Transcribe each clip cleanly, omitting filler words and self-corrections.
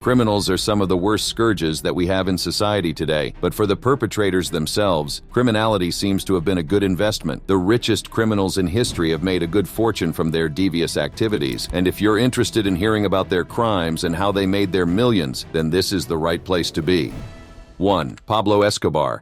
Criminals are some of the worst scourges that we have in society today, but for the perpetrators themselves, criminality seems to have been a good investment. The richest criminals in history have made a good fortune from their devious activities, and if you're interested in hearing about their crimes and how they made their millions, then this is the right place to be. 1. Pablo Escobar.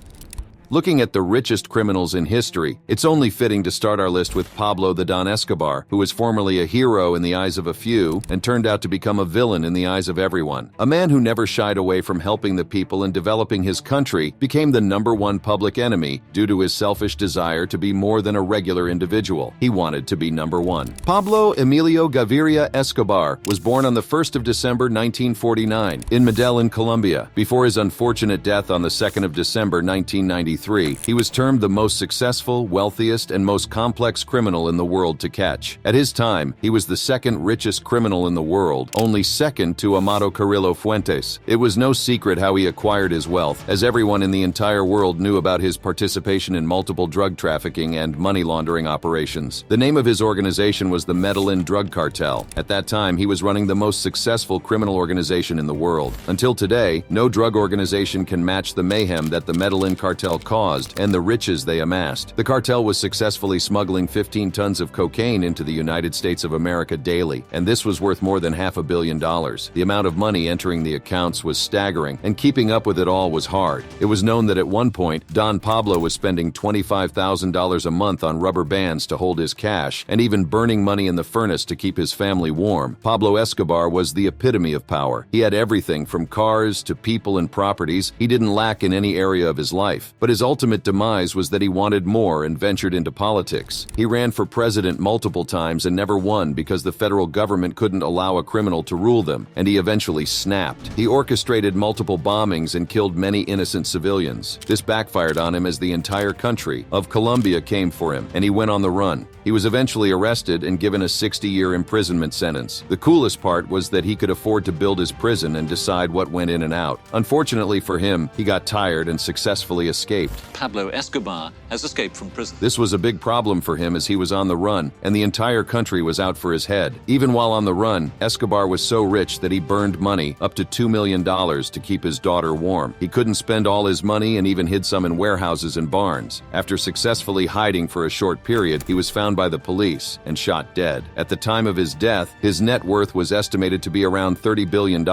Looking at the richest criminals in history, it's only fitting to start our list with Pablo the Don Escobar, who was formerly a hero in the eyes of a few and turned out to become a villain in the eyes of everyone. A man who never shied away from helping the people and developing his country became the #1 public enemy due to his selfish desire to be more than a regular individual. He wanted to be #1. Pablo Emilio Gaviria Escobar was born on the 1st of December 1949 in Medellin, Colombia. Before his unfortunate death on the 2nd of December 1993, he was termed the most successful, wealthiest, and most complex criminal in the world to catch. At his time, he was the second richest criminal in the world, only second to Amado Carrillo Fuentes. It was no secret how he acquired his wealth, as everyone in the entire world knew about his participation in multiple drug trafficking and money laundering operations. The name of his organization was the Medellin Drug Cartel. At that time, he was running the most successful criminal organization in the world. Until today, no drug organization can match the mayhem that the Medellin Cartel caused and the riches they amassed. The cartel was successfully smuggling 15 tons of cocaine into the United States of America daily, and this was worth more than $500 million. The amount of money entering the accounts was staggering, and keeping up with it all was hard. It was known that at one point, Don Pablo was spending $25,000 a month on rubber bands to hold his cash, and even burning money in the furnace to keep his family warm. Pablo Escobar was the epitome of power. He had everything from cars to people and properties. He didn't lack in any area of his life. But his ultimate demise was that he wanted more and ventured into politics. He ran for president multiple times and never won because the federal government couldn't allow a criminal to rule them, and he eventually snapped. He orchestrated multiple bombings and killed many innocent civilians. This backfired on him as the entire country of Colombia came for him, and he went on the run. He was eventually arrested and given a 60-year imprisonment sentence. The coolest part was that he could afford to build his prison and decide what went in and out. Unfortunately for him, he got tired and successfully escaped. Pablo Escobar has escaped from prison. This was a big problem for him as he was on the run, and the entire country was out for his head. Even while on the run, Escobar was so rich that he burned money, up to $2 million, to keep his daughter warm. He couldn't spend all his money and even hid some in warehouses and barns. After successfully hiding for a short period, he was found by the police and shot dead. At the time of his death, his net worth was estimated to be around $30 billion.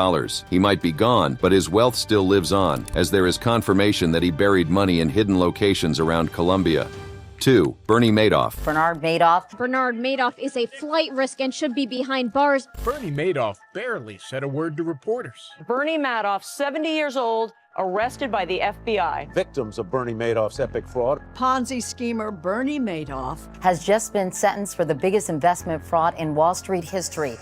He might be gone, but his wealth still lives on, as there is confirmation that he buried money in hidden locations around Colombia. 2. Bernie Madoff. Bernard Madoff is a flight risk and should be behind bars. Bernie Madoff barely said a word to reporters. Bernie Madoff, 70 years old, arrested by the FBI. Victims of Bernie Madoff's epic fraud. Ponzi schemer Bernie Madoff has just been sentenced for the biggest investment fraud in Wall Street history.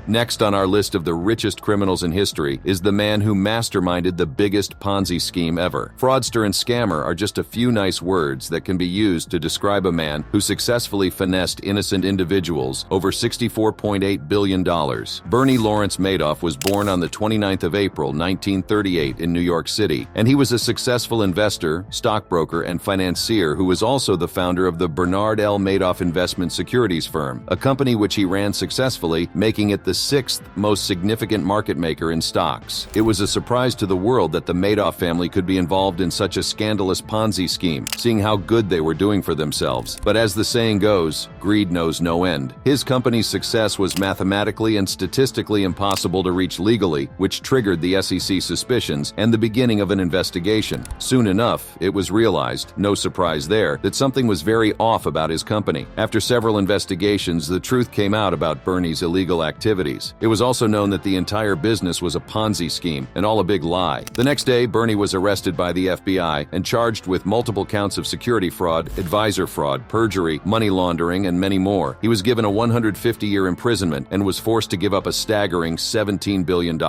Next on our list of the richest criminals in history is the man who masterminded the biggest Ponzi scheme ever. Fraudster and scammer are just a few nice words that can be used to describe a man who successfully finessed innocent individuals over $64.8 billion. Bernie Lawrence Madoff was born on the 29th of April, 1938 in New York City, and he was a successful investor, stockbroker, and financier who was also the founder of the Bernard L. Madoff Investment Securities Firm, a company which he ran successfully, making it the 6th most significant market maker in stocks. It was a surprise to the world that the Madoff family could be involved in such a scandalous Ponzi scheme, seeing how good they were doing for themselves. But as the saying goes, greed knows no end. His company's success was mathematically and statistically impossible to reach legally, which triggered the SEC suspicions and the beginning of an investigation. Soon enough, it was realized, no surprise there, that something was very off about his company. After several investigations, the truth came out about Bernie's illegal activities. It was also known that the entire business was a Ponzi scheme and all a big lie. The next day, Bernie was arrested by the FBI and charged with multiple counts of security fraud, advisor fraud, perjury, money laundering, and many more. He was given a 150-year imprisonment and was forced to give up a staggering $17 billion.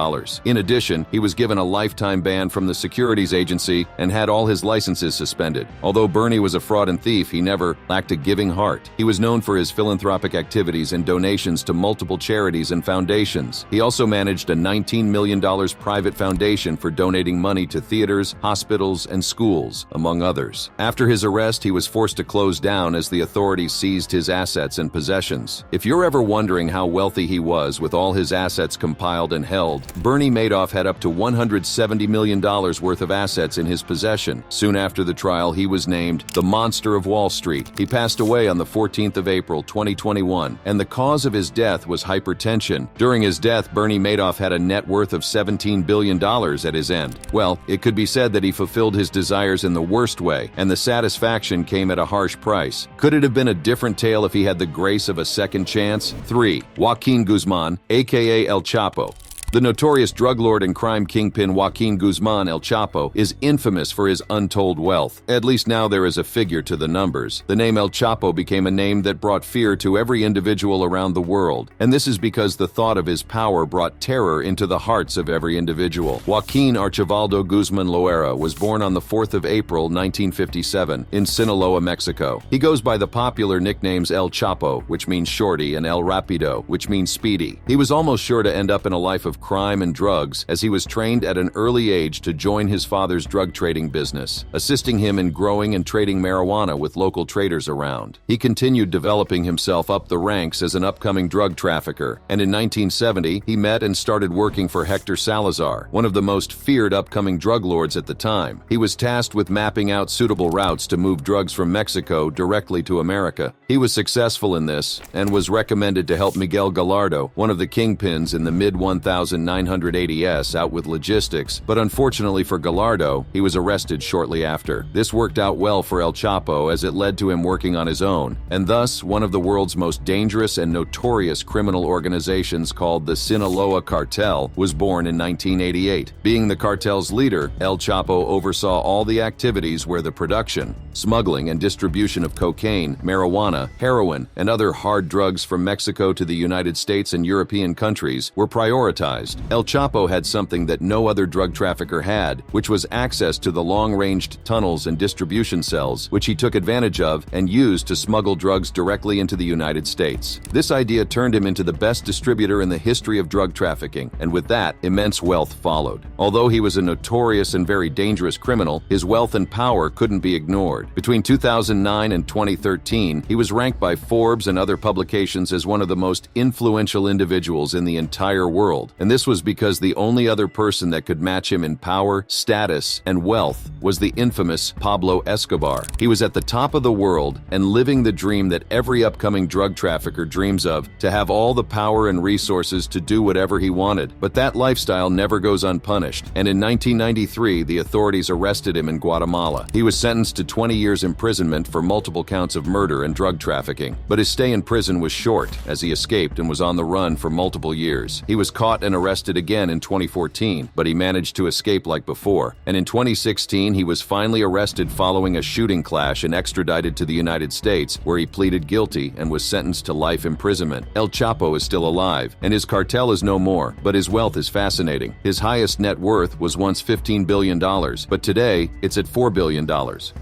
In addition, he was given a lifetime ban from the securities agency and had all his licenses suspended. Although Bernie was a fraud and thief, he never lacked a giving heart. He was known for his philanthropic activities and donations to multiple charities and foundations. He also managed a $19 million private foundation for donating money to theaters, hospitals, and schools, among others. After his arrest, he was forced to close down as the authorities seized his assets and possessions. If you're ever wondering how wealthy he was with all his assets compiled and held, Bernie Madoff had up to $170 million worth of assets in his possession. Soon after the trial, he was named the Monster of Wall Street. He passed away on the 14th of April, 2021, and the cause of his death was hypertension. During his death, Bernie Madoff had a net worth of $17 billion at his end. Well, it could be said that he fulfilled his desires in the worst way, and the satisfaction came at a harsh price. Could it have been a different tale if he had the grace of a second chance? 3. Joaquin Guzman, aka El Chapo. The notorious drug lord and crime kingpin Joaquin Guzman El Chapo is infamous for his untold wealth. At least now there is a figure to the numbers. The name El Chapo became a name that brought fear to every individual around the world, and this is because the thought of his power brought terror into the hearts of every individual. Joaquin Archibaldo Guzman Loera was born on the 4th of April, 1957, in Sinaloa, Mexico. He goes by the popular nicknames El Chapo, which means shorty, and El Rapido, which means speedy. He was almost sure to end up in a life of crime and drugs, as he was trained at an early age to join his father's drug trading business, assisting him in growing and trading marijuana with local traders around. He continued developing himself up the ranks as an upcoming drug trafficker, and in 1970, he met and started working for Hector Salazar, one of the most feared upcoming drug lords at the time. He was tasked with mapping out suitable routes to move drugs from Mexico directly to America. He was successful in this, and was recommended to help Miguel Gallardo, one of the kingpins in the mid-1980s, out with logistics, but unfortunately for Gallardo, he was arrested shortly after. This worked out well for El Chapo as it led to him working on his own, and thus one of the world's most dangerous and notorious criminal organizations called the Sinaloa Cartel was born in 1988. Being the cartel's leader, El Chapo oversaw all the activities where the production, smuggling, and distribution of cocaine, marijuana, heroin, and other hard drugs from Mexico to the United States and European countries were prioritized. El Chapo had something that no other drug trafficker had, which was access to the long-ranged tunnels and distribution cells, which he took advantage of and used to smuggle drugs directly into the United States. This idea turned him into the best distributor in the history of drug trafficking, and with that, immense wealth followed. Although he was a notorious and very dangerous criminal, his wealth and power couldn't be ignored. Between 2009 and 2013, he was ranked by Forbes and other publications as one of the most influential individuals in the entire world, and this was because the only other person that could match him in power, status, and wealth was the infamous Pablo Escobar. He was at the top of the world and living the dream that every upcoming drug trafficker dreams of, to have all the power and resources to do whatever he wanted. But that lifestyle never goes unpunished, and in 1993, the authorities arrested him in Guatemala. He was sentenced to 20 years imprisonment for multiple counts of murder and drug trafficking, but his stay in prison was short, as he escaped and was on the run for multiple years. He was caught and arrested again in 2014, but he managed to escape like before. And in 2016, he was finally arrested following a shooting clash and extradited to the United States, where he pleaded guilty and was sentenced to life imprisonment. El Chapo is still alive, and his cartel is no more, but his wealth is fascinating. His highest net worth was once $15 billion, but today, it's at $4 billion.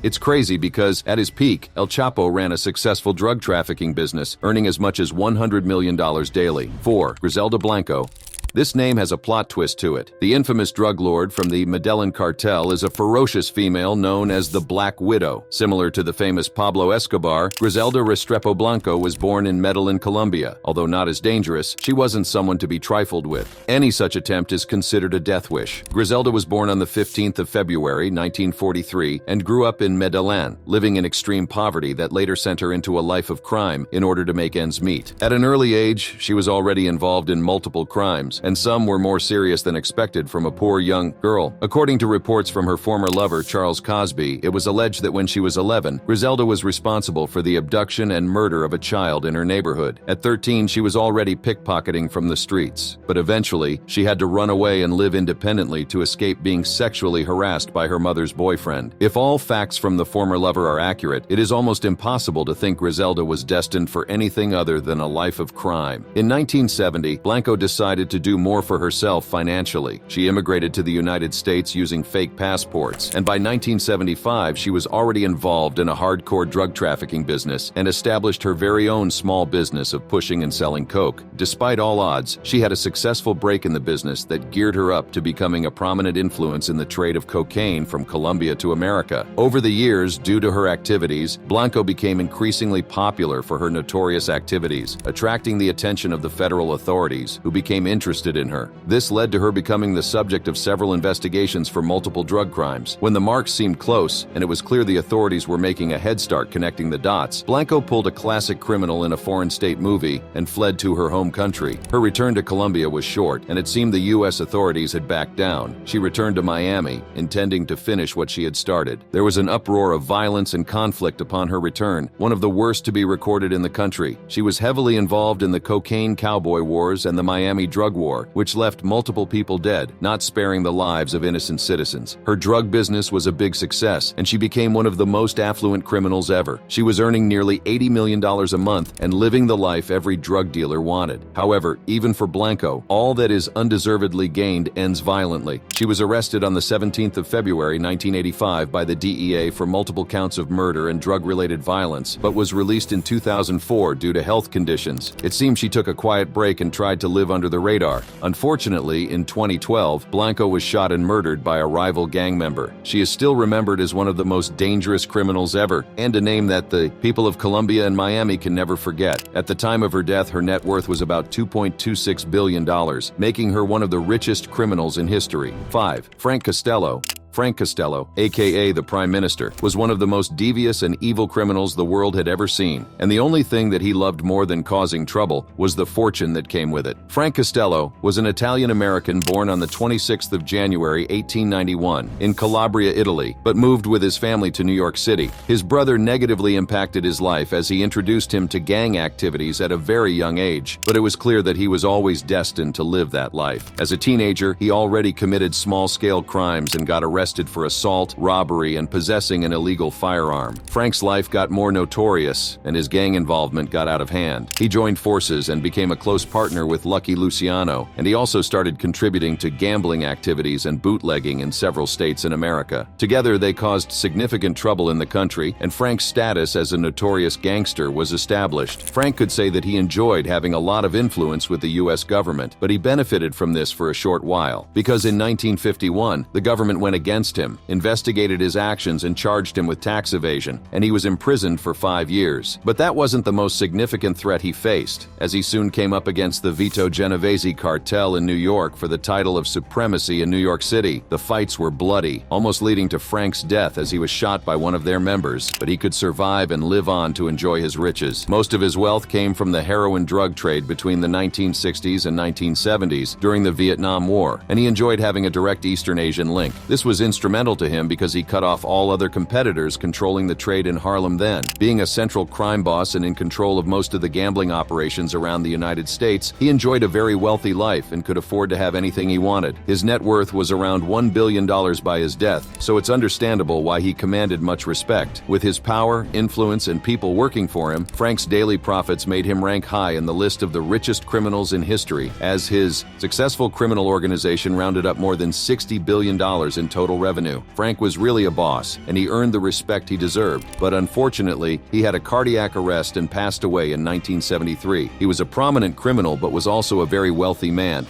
It's crazy because, at his peak, El Chapo ran a successful drug trafficking business, earning as much as $100 million daily. 4. Griselda Blanco. This name has a plot twist to it. The infamous drug lord from the Medellin cartel is a ferocious female known as the Black Widow. Similar to the famous Pablo Escobar, Griselda Restrepo Blanco was born in Medellin, Colombia. Although not as dangerous, she wasn't someone to be trifled with. Any such attempt is considered a death wish. Griselda was born on the 15th of February, 1943, and grew up in Medellin, living in extreme poverty that later sent her into a life of crime in order to make ends meet. At an early age, she was already involved in multiple crimes, and some were more serious than expected from a poor young girl. According to reports from her former lover, Charles Cosby, it was alleged that when she was 11, Griselda was responsible for the abduction and murder of a child in her neighborhood. At 13, she was already pickpocketing from the streets, but eventually, she had to run away and live independently to escape being sexually harassed by her mother's boyfriend. If all facts from the former lover are accurate, it is almost impossible to think Griselda was destined for anything other than a life of crime. In 1970, Blanco decided to do do more for herself financially. She immigrated to the United States using fake passports, and by 1975 she was already involved in a hardcore drug trafficking business and established her very own small business of pushing and selling coke. Despite all odds, she had a successful break in the business that geared her up to becoming a prominent influence in the trade of cocaine from Colombia to America. Over the years, due to her activities, Blanco became increasingly popular for her notorious activities, attracting the attention of the federal authorities, who became interested in her. This led to her becoming the subject of several investigations for multiple drug crimes. When the marks seemed close, and it was clear the authorities were making a head start connecting the dots, Blanco pulled a classic criminal in a foreign state movie and fled to her home country. Her return to Colombia was short, and it seemed the U.S. authorities had backed down. She returned to Miami, intending to finish what she had started. There was an uproar of violence and conflict upon her return, one of the worst to be recorded in the country. She was heavily involved in the cocaine cowboy wars and the Miami drug war, which left multiple people dead, not sparing the lives of innocent citizens. Her drug business was a big success, and she became one of the most affluent criminals ever. She was earning nearly $80 million a month and living the life every drug dealer wanted. However, even for Blanco, all that is undeservedly gained ends violently. She was arrested on the 17th of February 1985 by the DEA for multiple counts of murder and drug-related violence, but was released in 2004 due to health conditions. It seems she took a quiet break and tried to live under the radar. Unfortunately, in 2012, Blanco was shot and murdered by a rival gang member. She is still remembered as one of the most dangerous criminals ever, and a name that the people of Colombia and Miami can never forget. At the time of her death, her net worth was about $2.26 billion, making her one of the richest criminals in history. 5. Frank Costello. Frank Costello, aka the Prime Minister, was one of the most devious and evil criminals the world had ever seen, and the only thing that he loved more than causing trouble was the fortune that came with it. Frank Costello was an Italian-American born on the 26th of January 1891 in Calabria, Italy, but moved with his family to New York City. His brother negatively impacted his life as he introduced him to gang activities at a very young age, but it was clear that he was always destined to live that life. As a teenager, he already committed small-scale crimes and got arrested for assault, robbery, and possessing an illegal firearm. Frank's life got more notorious, and his gang involvement got out of hand. He joined forces and became a close partner with Lucky Luciano, and he also started contributing to gambling activities and bootlegging in several states in America. Together, they caused significant trouble in the country, and Frank's status as a notorious gangster was established. Frank could say that he enjoyed having a lot of influence with the U.S. government, but he benefited from this for a short while, because in 1951, the government went against him, investigated his actions, and charged him with tax evasion, and he was imprisoned for 5 years. But that wasn't the most significant threat he faced, as he soon came up against the Vito Genovese cartel in New York for the title of supremacy in New York City. The fights were bloody, almost leading to Frank's death as he was shot by one of their members, but he could survive and live on to enjoy his riches. Most of his wealth came from the heroin drug trade between the 1960s and 1970s during the Vietnam War, and he enjoyed having a direct Eastern Asian link. This was instrumental to him because he cut off all other competitors controlling the trade in Harlem then. Being a central crime boss and in control of most of the gambling operations around the United States, he enjoyed a very wealthy life and could afford to have anything he wanted. His net worth was around $1 billion by his death, so it's understandable why he commanded much respect. With his power, influence, and people working for him, Frank's daily profits made him rank high in the list of the richest criminals in history, as his successful criminal organization rounded up more than $60 billion in total revenue. Frank was really a boss, and he earned the respect he deserved, but unfortunately, he had a cardiac arrest and passed away in 1973. He was a prominent criminal, but was also a very wealthy man.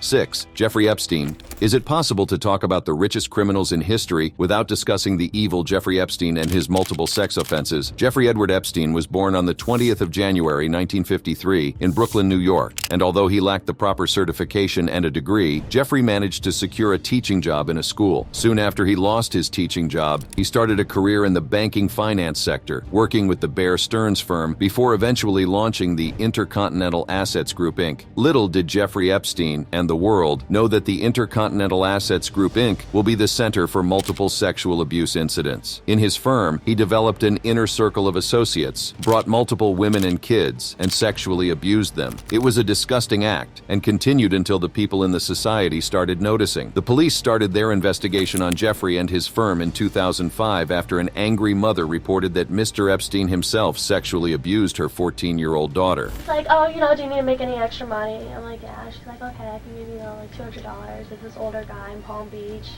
6. Jeffrey Epstein. Is it possible to talk about the richest criminals in history without discussing the evil Jeffrey Epstein and his multiple sex offenses? Jeffrey Edward Epstein was born on the 20th of January 1953 in Brooklyn, New York, and although he lacked the proper certification and a degree, Jeffrey managed to secure a teaching job in a school. Soon after he lost his teaching job, he started a career in the banking finance sector, working with the Bear Stearns firm before eventually launching the Intercontinental Assets Group, Inc. Little did Jeffrey Epstein and the the world know that the Intercontinental Assets Group Inc. will be the center for multiple sexual abuse incidents. In his firm, he developed an inner circle of associates, brought multiple women and kids, and sexually abused them. It was a disgusting act, and continued until the people in the society started noticing. The police started their investigation on Jeffrey and his firm in 2005 after an angry mother reported that Mr. Epstein himself sexually abused her 14-year-old daughter. It's like, oh, do you need to make any extra money? I'm like, yeah. She's like, okay, I can give you, like $200. It's this older guy in Palm Beach.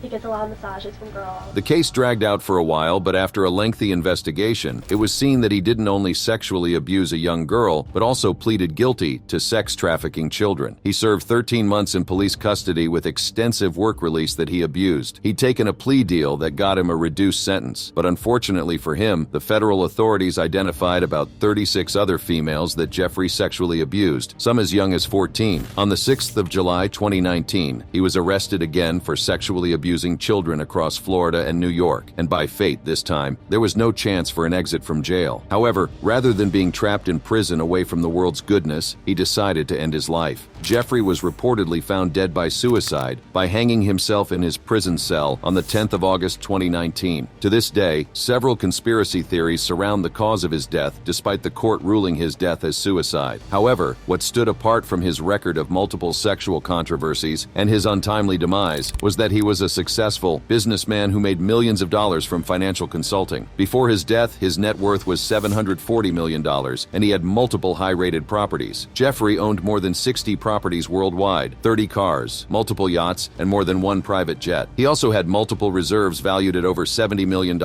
He gets a lot of massages from girls. The case dragged out for a while, but after a lengthy investigation, it was seen that he didn't only sexually abuse a young girl, but also pleaded guilty to sex trafficking children. He served 13 months in police custody with extensive work release that he abused. He'd taken a plea deal that got him a reduced sentence, but unfortunately for him, the federal authorities identified about 36 other females that Jeffrey sexually abused, some as young as 14. On the 6th of July 2019, he was arrested again for sexually abusing children across Florida and New York, and by fate this time, there was no chance for an exit from jail. However, rather than being trapped in prison away from the world's goodness, he decided to end his life. Jeffrey was reportedly found dead by suicide by hanging himself in his prison cell on the 10th of August 2019. To this day, several conspiracy theories surround the cause of his death, despite the court ruling his death as suicide. However, what stood apart from his record of multiple sexual controversies and his untimely demise was that he was a successful businessman who made millions of dollars from financial consulting. Before his death, his net worth was $740 million, and he had multiple high-rated properties. Jeffrey owned more than 60 properties worldwide, 30 cars, multiple yachts, and more than one private jet. He also had multiple reserves valued at over $70 million.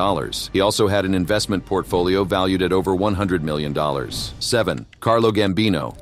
He also had an investment portfolio valued at over $100 million. 7. Carlo Gambino.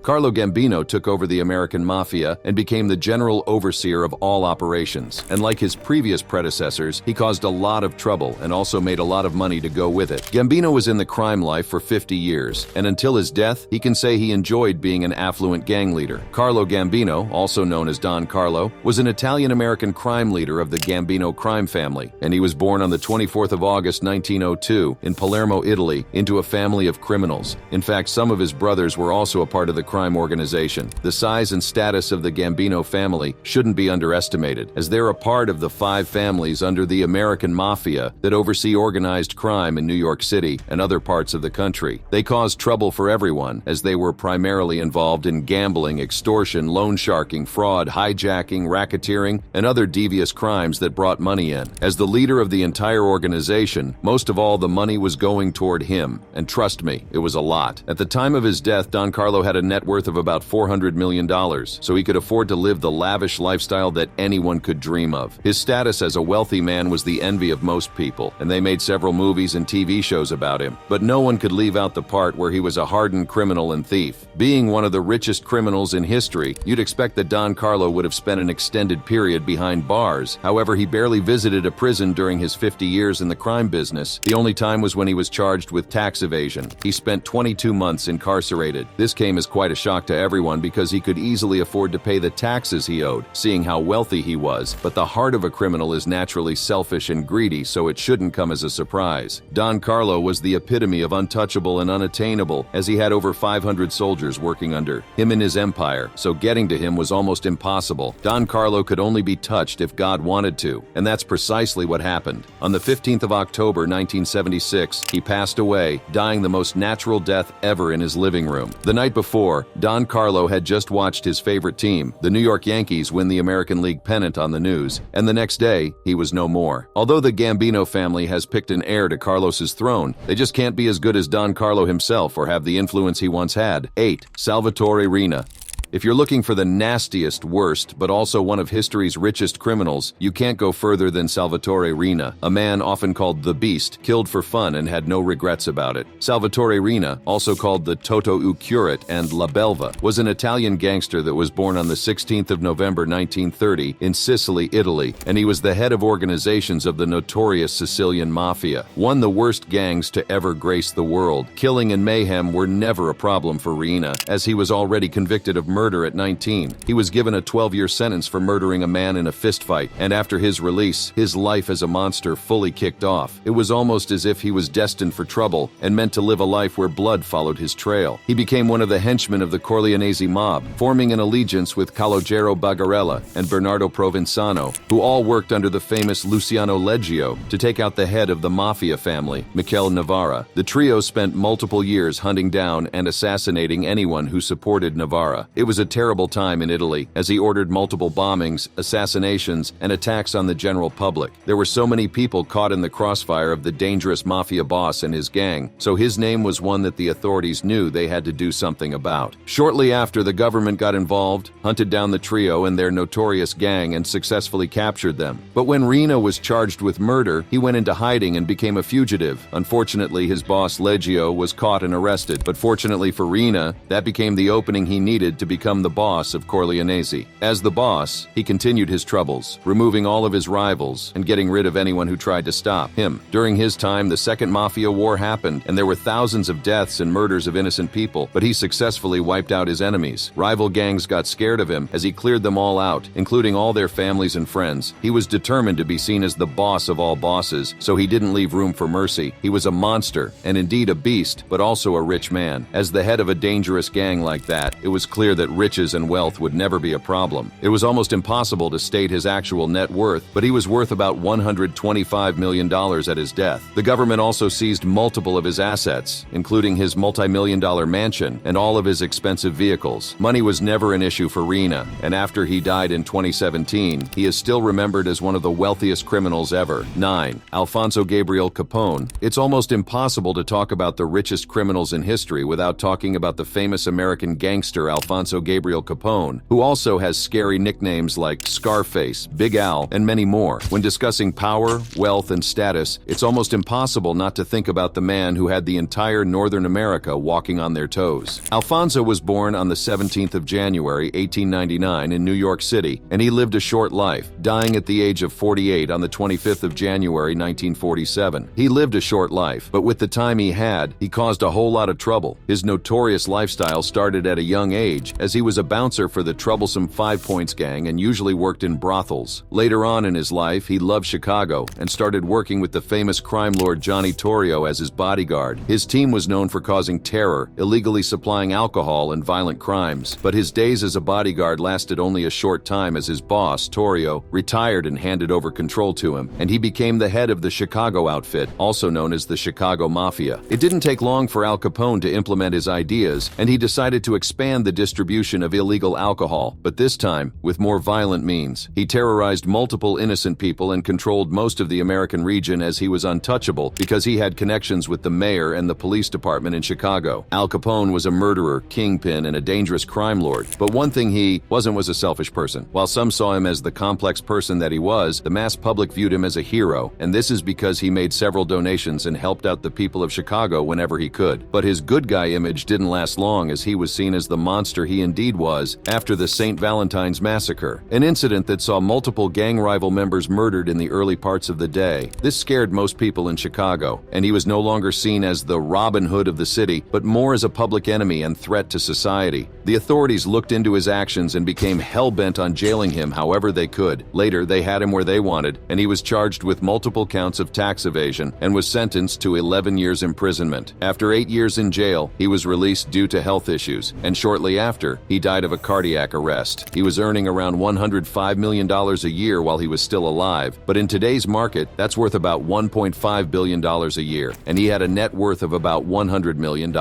Carlo Gambino took over the American Mafia and became the general overseer of all operations. And like his previous predecessors, he caused a lot of trouble and also made a lot of money to go with it. Gambino was in the crime life for 50 years, and until his death, he can say he enjoyed being an affluent gang leader. Carlo Gambino, also known as Don Carlo, was an Italian-American crime leader of the Gambino crime family, and he was born on the 24th of August 1902 in Palermo, Italy, into a family of criminals. In fact, some of his brothers were also a part of the crime organization. The size and status of the Gambino family shouldn't be underestimated, as they're a part of the 5 families under the American Mafia that oversee organized crime in New York City and other parts of the country. They caused trouble for everyone, as they were primarily involved in gambling, extortion, loan sharking, fraud, hijacking, racketeering, and other devious crimes that brought money in. As the leader of the entire organization, most of all the money was going toward him, and trust me, it was a lot. At the time of his death, Don Carlo had a net worth of about $400 million, so he could afford to live the lavish lifestyle that anyone could dream of. His status as a wealthy man was the envy of most people, and they made several movies and TV shows about him. But no one could leave out the part where he was a hardened criminal and thief. Being one of the richest criminals in history, you'd expect that Don Carlo would have spent an extended period behind bars. However, he barely visited a prison during his 50 years in the crime business. The only time was when he was charged with tax evasion. He spent 22 months incarcerated. This came as quite a shock to everyone because he could easily afford to pay the taxes he owed, seeing how wealthy he was. But the heart of a criminal is naturally selfish and greedy, so it shouldn't come as a surprise. Don Carlo was the epitome of untouchable and unattainable, as he had over 500 soldiers working under him in his empire, so getting to him was almost impossible. Don Carlo could only be touched if God wanted to, and that's precisely what happened. On the 15th of October 1976, he passed away, dying the most natural death ever in his living room. The night before, Don Carlo had just watched his favorite team, the New York Yankees, win the American League pennant on the news, and the next day, he was no more. Although the Gambino family has picked an heir to Carlos's throne, they just can't be as good as Don Carlo himself or have the influence he once had. 8. Salvatore Arena. If you're looking for the nastiest, worst, but also one of history's richest criminals, you can't go further than Salvatore Arena, a man often called the Beast, killed for fun and had no regrets about it. Salvatore Arena, also called the Toto Ucurate and La Belva, was an Italian gangster that was born on the 16th of November 1930 in Sicily, Italy, and he was the head of organizations of the notorious Sicilian Mafia, one of the worst gangs to ever grace the world. Killing and mayhem were never a problem for Arena, as he was already convicted of murder at 19. He was given a 12-year sentence for murdering a man in a fistfight, and after his release, his life as a monster fully kicked off. It was almost as if he was destined for trouble and meant to live a life where blood followed his trail. He became one of the henchmen of the Corleonese mob, forming an allegiance with Calogero Bagarella and Bernardo Provenzano, who all worked under the famous Luciano Leggio to take out the head of the mafia family, Michele Navarra. The trio spent multiple years hunting down and assassinating anyone who supported Navarra. It was a terrible time in Italy, as he ordered multiple bombings, assassinations, and attacks on the general public. There were so many people caught in the crossfire of the dangerous mafia boss and his gang, so his name was one that the authorities knew they had to do something about. Shortly after, the government got involved, hunted down the trio and their notorious gang, and successfully captured them. But when Rina was charged with murder, he went into hiding and became a fugitive. Unfortunately, his boss Leggio was caught and arrested, but fortunately for Rina, that became the opening he needed to become the boss of Corleonese. As the boss, he continued his troubles, removing all of his rivals and getting rid of anyone who tried to stop him. During his time, the Second Mafia War happened, and there were thousands of deaths and murders of innocent people, but he successfully wiped out his enemies. Rival gangs got scared of him as he cleared them all out, including all their families and friends. He was determined to be seen as the boss of all bosses, so he didn't leave room for mercy. He was a monster, and indeed a beast, but also a rich man. As the head of a dangerous gang like that, it was clear that riches and wealth would never be a problem. It was almost impossible to state his actual net worth, but he was worth about $125 million at his death. The government also seized multiple of his assets, including his multi-million-dollar mansion and all of his expensive vehicles. Money was never an issue for Rina, and after he died in 2017, he is still remembered as one of the wealthiest criminals ever. 9. Alfonso Gabriel Capone. It's almost impossible to talk about the richest criminals in history without talking about the famous American gangster Alfonso Gabriel Capone, who also has scary nicknames like Scarface, Big Al, and many more. When discussing power, wealth, and status, it's almost impossible not to think about the man who had the entire Northern America walking on their toes. Alfonso was born on the 17th of January, 1899 in New York City, and he lived a short life, dying at the age of 48 on the 25th of January, 1947. He lived a short life, but with the time he had, he caused a whole lot of trouble. His notorious lifestyle started at a young age, as he was a bouncer for the troublesome Five Points gang and usually worked in brothels. Later on in his life, he loved Chicago and started working with the famous crime lord Johnny Torrio as his bodyguard. His team was known for causing terror, illegally supplying alcohol, and violent crimes. But his days as a bodyguard lasted only a short time, as his boss, Torrio, retired and handed over control to him, and he became the head of the Chicago outfit, also known as the Chicago Mafia. It didn't take long for Al Capone to implement his ideas, and he decided to expand the distribution of illegal alcohol, but this time with more violent means. He terrorized multiple innocent people and controlled most of the American region, as he was untouchable because he had connections with the mayor and the police department in Chicago. Al Capone was a murderer, kingpin, and a dangerous crime lord, but one thing he wasn't was a selfish person. While some saw him as the complex person that he was, the mass public viewed him as a hero, and this is because he made several donations and helped out the people of Chicago whenever he could. But his good guy image didn't last long, as he was seen as the monster he indeed was after the St. Valentine's Massacre, an incident that saw multiple gang rival members murdered in the early parts of the day. This scared most people in Chicago, and he was no longer seen as the Robin Hood of the city, but more as a public enemy and threat to society. The authorities looked into his actions and became hell-bent on jailing him however they could. Later, they had him where they wanted, and he was charged with multiple counts of tax evasion and was sentenced to 11 years imprisonment. After 8 years in jail, he was released due to health issues, and shortly after, he died of a cardiac arrest. He was earning around $105 million a year while he was still alive, but in today's market, that's worth about $1.5 billion a year, and he had a net worth of about $100 million.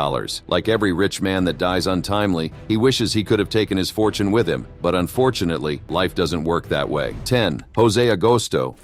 Like every rich man that dies untimely, he wishes he could have taken his fortune with him, but unfortunately, life doesn't work that way. 10. Jose Agosto.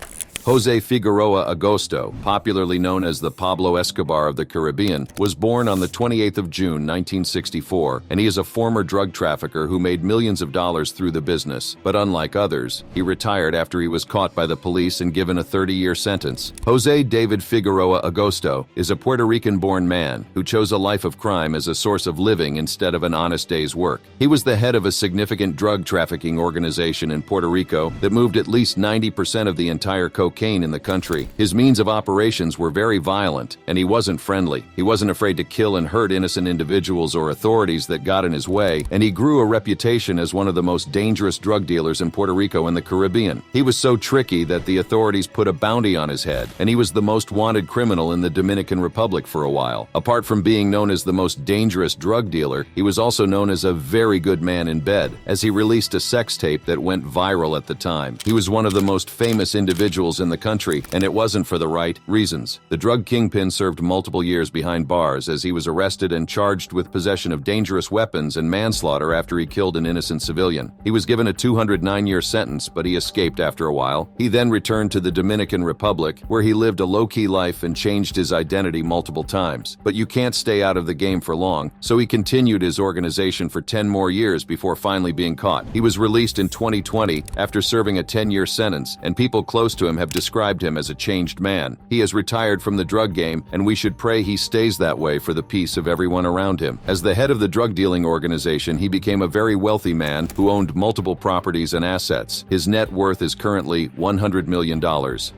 Jose Figueroa Agosto, popularly known as the Pablo Escobar of the Caribbean, was born on the 28th of June, 1964, and he is a former drug trafficker who made millions of dollars through the business. But unlike others, he retired after he was caught by the police and given a 30-year sentence. Jose David Figueroa Agosto is a Puerto Rican-born man who chose a life of crime as a source of living instead of an honest day's work. He was the head of a significant drug trafficking organization in Puerto Rico that moved at least 90% of the entire cocaine cocaine in the country. His means of operations were very violent, and he wasn't friendly. He wasn't afraid to kill and hurt innocent individuals or authorities that got in his way, and he grew a reputation as one of the most dangerous drug dealers in Puerto Rico and the Caribbean. He was so tricky that the authorities put a bounty on his head, and he was the most wanted criminal in the Dominican Republic for a while. Apart from being known as the most dangerous drug dealer, he was also known as a very good man in bed, as he released a sex tape that went viral at the time. He was one of the most famous individuals in the country, and it wasn't for the right reasons. The drug kingpin served multiple years behind bars as he was arrested and charged with possession of dangerous weapons and manslaughter after he killed an innocent civilian. He was given a 209-year sentence, but he escaped after a while. He then returned to the Dominican Republic, where he lived a low-key life and changed his identity multiple times. But you can't stay out of the game for long, so he continued his organization for 10 more years before finally being caught. He was released in 2020 after serving a 10-year sentence, and people close to him have described him as a changed man. He has retired from the drug game, and we should pray he stays that way for the peace of everyone around him. As the head of the drug dealing organization, he became a very wealthy man who owned multiple properties and assets. His net worth is currently $100 million.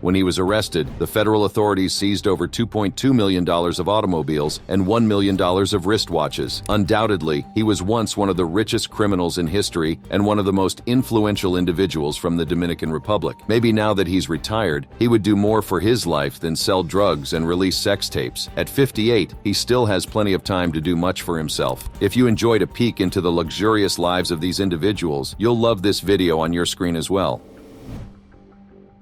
When he was arrested, the federal authorities seized over $2.2 million of automobiles and $1 million of wristwatches. Undoubtedly, he was once one of the richest criminals in history and one of the most influential individuals from the Dominican Republic. Maybe now that he's retired, he would do more for his life than sell drugs and release sex tapes. At 58, he still has plenty of time to do much for himself. If you enjoyed a peek into the luxurious lives of these individuals, you'll love this video on your screen as well.